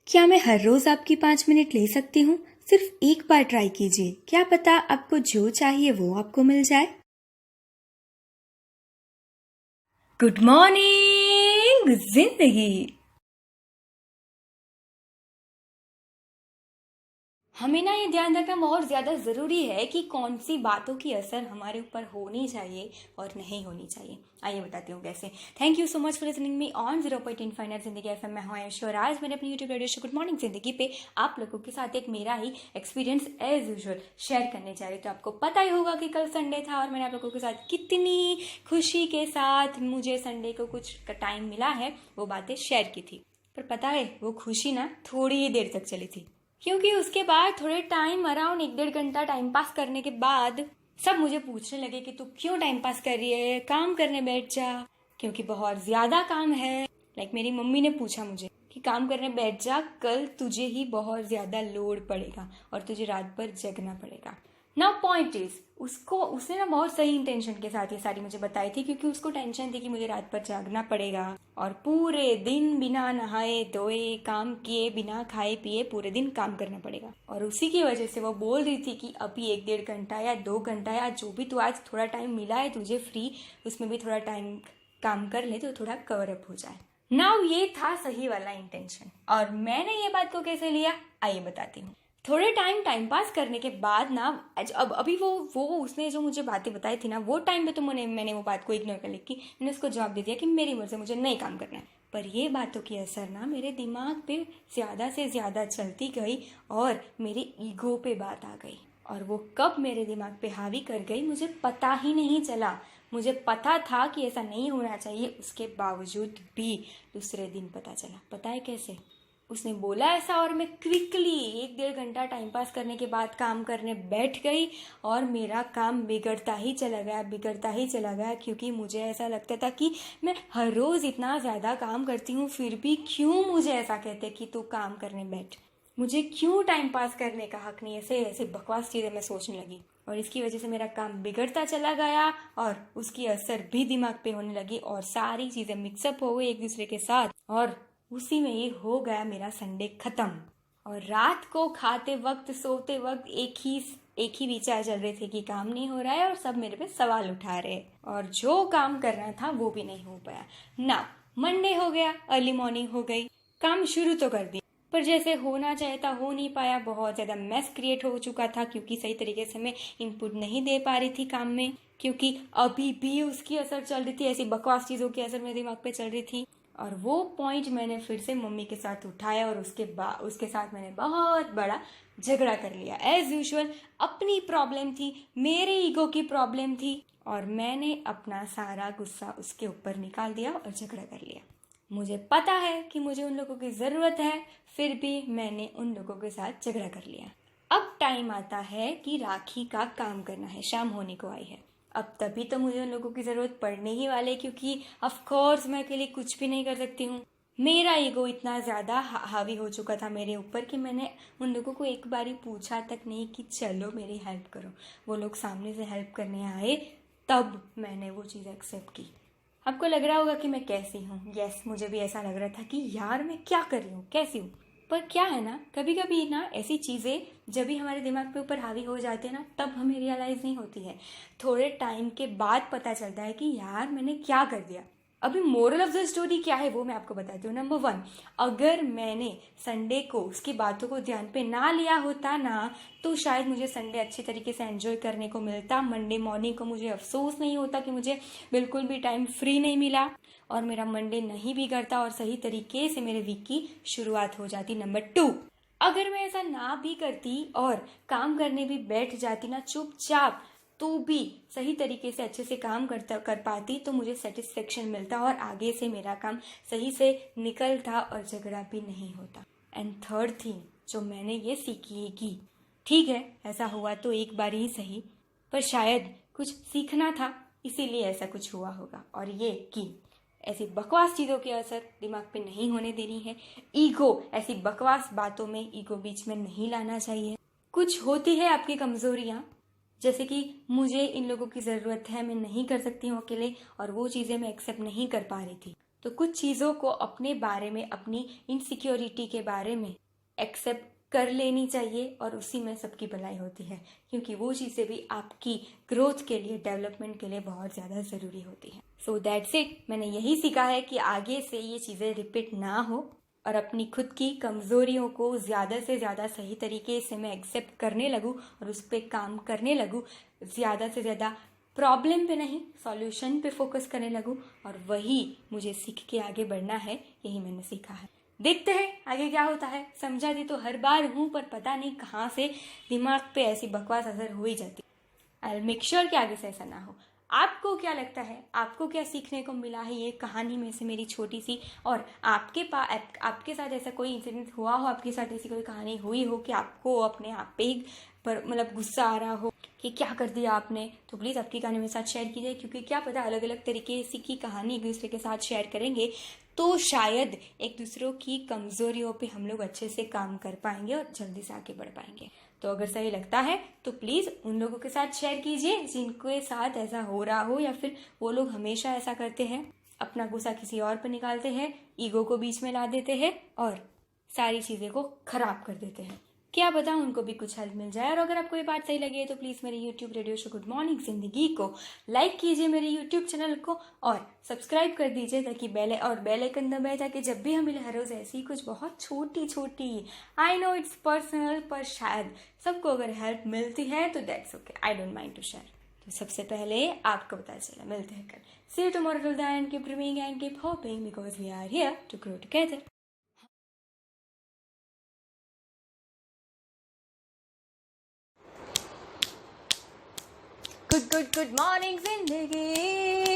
क्या मैं हर रोज आपकी 5 मिनट ले सकती हूँ? सिर्फ एक बार ट्राई कीजिए, क्या पता आपको जो चाहिए वो आपको मिल जाए। गुड मॉर्निंग जिंदगी। हमें ना ये ध्यान रखना बहुत ज़्यादा ज़रूरी है कि कौन सी बातों की असर हमारे ऊपर होनी चाहिए और नहीं होनी चाहिए। आइए बताती हूँ कैसे। Thank you so much for listening me on 0.5 जिंदगी एफएम में हूँ आयुष और आज मैंने अपनी YouTube radio show good morning जिंदगी पे आप लोगों के साथ एक मेरा ही एक्सपीरियंस एज यूजुअल शेयर करने जा रही। तो आपको पता ही होगा कि कल संडे था और मैंने आप लोगों के साथ कितनी खुशी के साथ मुझे संडे को कुछ टाइम मिला है वो बातें शेयर की थी। पर पता है वो खुशी ना थोड़ी ही देर तक चली थी, क्योंकि उसके बाद थोड़े टाइम अराउंड 1-1.5 घंटा टाइम पास करने के बाद सब मुझे पूछने लगे कि तू क्यों टाइम पास कर रही है, काम करने बैठ जा, क्योंकि बहुत ज्यादा काम है। मेरी मम्मी ने पूछा मुझे कि काम करने बैठ जा, कल तुझे ही बहुत ज्यादा लोड पड़ेगा और तुझे रात भर जगना पड़ेगा। नाउ पॉइंट इज, उसने ना बहुत सही इंटेंशन के साथ ये सारी मुझे बताई थी, क्योंकि उसको टेंशन थी कि मुझे रात भर जागना पड़ेगा और पूरे दिन बिना नहाए धोए काम किए बिना खाए पिए पूरे दिन काम करना पड़ेगा। और उसी की वजह से वो बोल रही थी कि अभी 1-1.5 घंटा या 2 घंटा या जो भी तू आज थोड़ा टाइम मिला है तुझे फ्री, उसमें भी थोड़ा टाइम काम कर ले तो थोड़ा कवर अप हो जाए। नाउ ये था सही वाला इंटेंशन और मैंने ये बात को कैसे लिया आइए बताती हूँ। थोड़े टाइम पास करने के बाद ना अब अभी वो उसने जो मुझे बातें बताई थी ना वो टाइम पे तो मैंने वो बात को इग्नोर कर ली कि मैंने उसको जवाब दे दिया कि मेरी मर्जी, मुझे नहीं काम करना है। पर ये बातों की असर ना मेरे दिमाग पे ज़्यादा से ज़्यादा चलती गई और मेरे ईगो पे बात आ गई और वो कब मेरे दिमाग पे हावी कर गई मुझे पता ही नहीं चला। मुझे पता था कि ऐसा नहीं होना चाहिए, उसके बावजूद भी दूसरे दिन पता चला। पता है कैसे? उसने बोला ऐसा और मैं क्विकली 1-1.5 घंटा टाइम पास करने के बाद काम करने बैठ गई और मेरा काम बिगड़ता ही चला गया, क्योंकि मुझे ऐसा लगता था कि मैं हर रोज़ इतना ज़्यादा काम करती हूँ फिर भी क्यों मुझे ऐसा कहते कि तू काम करने बैठ, मुझे क्यों टाइम पास करने का हक नहीं। ऐसे ऐसे बकवास चीज़ें मैं सोचने लगी और इसकी वजह से मेरा काम बिगड़ता चला गया और उसकी असर भी दिमाग पे होने लगी और सारी चीज़ें मिक्सअप हो गई एक दूसरे के साथ और उसी में ही हो गया मेरा संडे खत्म। और रात को खाते वक्त सोते वक्त एक ही विचार चल रहे थे कि काम नहीं हो रहा है और सब मेरे पे सवाल उठा रहे और जो काम करना था वो भी नहीं हो पाया ना। मंडे हो गया, अर्ली मॉर्निंग हो गई, काम शुरू तो कर दिया पर जैसे होना चाहिए था हो नहीं पाया। बहुत ज़्यादा मेस क्रिएट हो चुका था क्योंकि सही तरीके से मैं इनपुट नहीं दे पा रही थी काम में, क्योंकि अभी भी उसकी असर चल रही थी, ऐसी बकवास चीज़ों की असर मेरे दिमाग पे चल रही थी। और वो पॉइंट मैंने फिर से मम्मी के साथ उठाया और उसके साथ मैंने बहुत बड़ा झगड़ा कर लिया। एज यूजुअल अपनी प्रॉब्लम थी, मेरे ईगो की प्रॉब्लम थी और मैंने अपना सारा गुस्सा उसके ऊपर निकाल दिया और झगड़ा कर लिया। मुझे पता है कि मुझे उन लोगों की ज़रूरत है, फिर भी मैंने उन लोगों के साथ झगड़ा कर लिया। अब टाइम आता है कि राखी का काम करना है, शाम होने को आई है। अब तभी तो मुझे उन लोगों की ज़रूरत पड़ने ही वाले, क्योंकि ऑफ कोर्स मैं अकेले कुछ भी नहीं कर सकती हूँ। मेरा ईगो इतना ज़्यादा हावी हो चुका था मेरे ऊपर कि मैंने उन लोगों को एक बारी पूछा तक नहीं कि चलो मेरी हेल्प करो। वो लोग सामने से हेल्प करने आए तब मैंने वो चीज़ एक्सेप्ट की। आपको लग रहा होगा कि मैं कैसी हूँ। यस, मुझे भी ऐसा लग रहा था कि यार मैं क्या कर रही हूँ, कैसी हूँ। पर क्या है ना, कभी कभी ना ऐसी चीज़ें जब भी हमारे दिमाग पे ऊपर हावी हो जाती है ना तब हमें रियलाइज़ नहीं होती है, थोड़े टाइम के बाद पता चलता है कि यार मैंने क्या कर दिया। अभी मोरल ऑफ द स्टोरी क्या है वो मैं आपको बताती हूँ। नंबर 1, अगर मैंने संडे को उसकी बातों को ध्यान पे ना लिया होता ना तो शायद मुझे संडे अच्छी तरीके से एंजॉय करने को मिलता। मंडे मॉर्निंग को मुझे अफसोस नहीं होता कि मुझे बिल्कुल भी टाइम फ्री नहीं मिला और मेरा मंडे नहीं बिगड़ता और सही तरीके से मेरे वीक की शुरुआत हो जाती। नंबर 2, अगर मैं ऐसा ना भी करती और काम करने भी बैठ जाती ना चुपचाप तो भी सही तरीके से अच्छे से काम कर पाती तो मुझे सेटिस्फेक्शन मिलता और आगे से मेरा काम सही से निकलता और झगड़ा भी नहीं होता। एंड थर्ड थिंग जो मैंने ये सीखी है कि ठीक है ऐसा हुआ तो एक बार ही सही, पर शायद कुछ सीखना था इसीलिए ऐसा कुछ हुआ होगा। और ये कि ऐसी बकवास चीज़ों के असर दिमाग पे नहीं होने देनी है। ईगो, ऐसी बकवास बातों में ईगो बीच में नहीं लाना चाहिए। कुछ होती है आपकी कमजोरियाँ, जैसे कि मुझे इन लोगों की ज़रूरत है, मैं नहीं कर सकती हूँ अकेले और वो चीज़ें मैं एक्सेप्ट नहीं कर पा रही थी। तो कुछ चीज़ों को अपने बारे में, अपनी इनसिक्योरिटी के बारे में एक्सेप्ट कर लेनी चाहिए और उसी में सबकी भलाई होती है, क्योंकि वो चीज़ें भी आपकी ग्रोथ के लिए, डेवलपमेंट के लिए बहुत ज़्यादा ज़रूरी होती हैं। So that's it. मैंने यही सीखा है कि आगे से ये चीज़ें रिपीट ना हो और अपनी खुद की कमज़ोरियों को ज़्यादा से ज़्यादा सही तरीके से मैं एक्सेप्ट करने लगूँ और उस पर काम करने लगूँ। ज़्यादा से ज़्यादा प्रॉब्लम पे नहीं, सॉल्यूशन पे फोकस करने लगूँ और वही मुझे सीख के आगे बढ़ना है। यही मैंने सीखा है। देखते हैं आगे क्या होता है। समझाती तो हर बार हूँ, पर पता नहीं कहाँ से दिमाग पे ऐसी बकवास असर हो ही जाती। आई मेक श्योर कि आगे से ऐसा ना हो। आपको क्या लगता है, आपको क्या सीखने को मिला है ये कहानी में से, मेरी छोटी सी? और आपके साथ ऐसा कोई इंसिडेंट हुआ हो, आपके साथ ऐसी कोई कहानी हुई हो कि आपको अपने आप पे ही पर मतलब गुस्सा आ रहा हो कि क्या कर दिया आपने, तो प्लीज़ आपकी कहानी मेरे साथ शेयर कीजिए, क्योंकि क्या पता अलग अलग तरीके की कहानी एक दूसरे के साथ शेयर करेंगे तो शायद एक दूसरों की कमजोरियों पे हम लोग अच्छे से काम कर पाएंगे और जल्दी से आगे बढ़ पाएंगे। तो अगर सही लगता है तो प्लीज़ उन लोगों के साथ शेयर कीजिए जिनके साथ ऐसा हो रहा हो, या फिर वो लोग हमेशा ऐसा करते हैं, अपना गुस्सा किसी और पर निकालते हैं, ईगो को बीच में ला देते हैं और सारी चीज़ें को खराब कर देते हैं। क्या पता उनको भी कुछ हेल्प मिल जाए। और अगर आपको ये बात सही लगी है तो प्लीज़ मेरे YouTube radio show good morning जिंदगी को लाइक कीजिए, मेरे यूट्यूब चैनल को, और सब्सक्राइब कर दीजिए ताकि बेल आइकन दबाए, ताकि जब भी हम मिले हर रोज़ ऐसी कुछ बहुत छोटी छोटी, आई नो इट्स पर्सनल, पर शायद सबको अगर हेल्प मिलती है तो that's okay, I don't mind to share. तो सबसे पहले आपको पता चला। मिलते हैं कल। See you tomorrow, till then keep dreaming and keep hoping, because we are here to grow together. Good morning जिंदगी।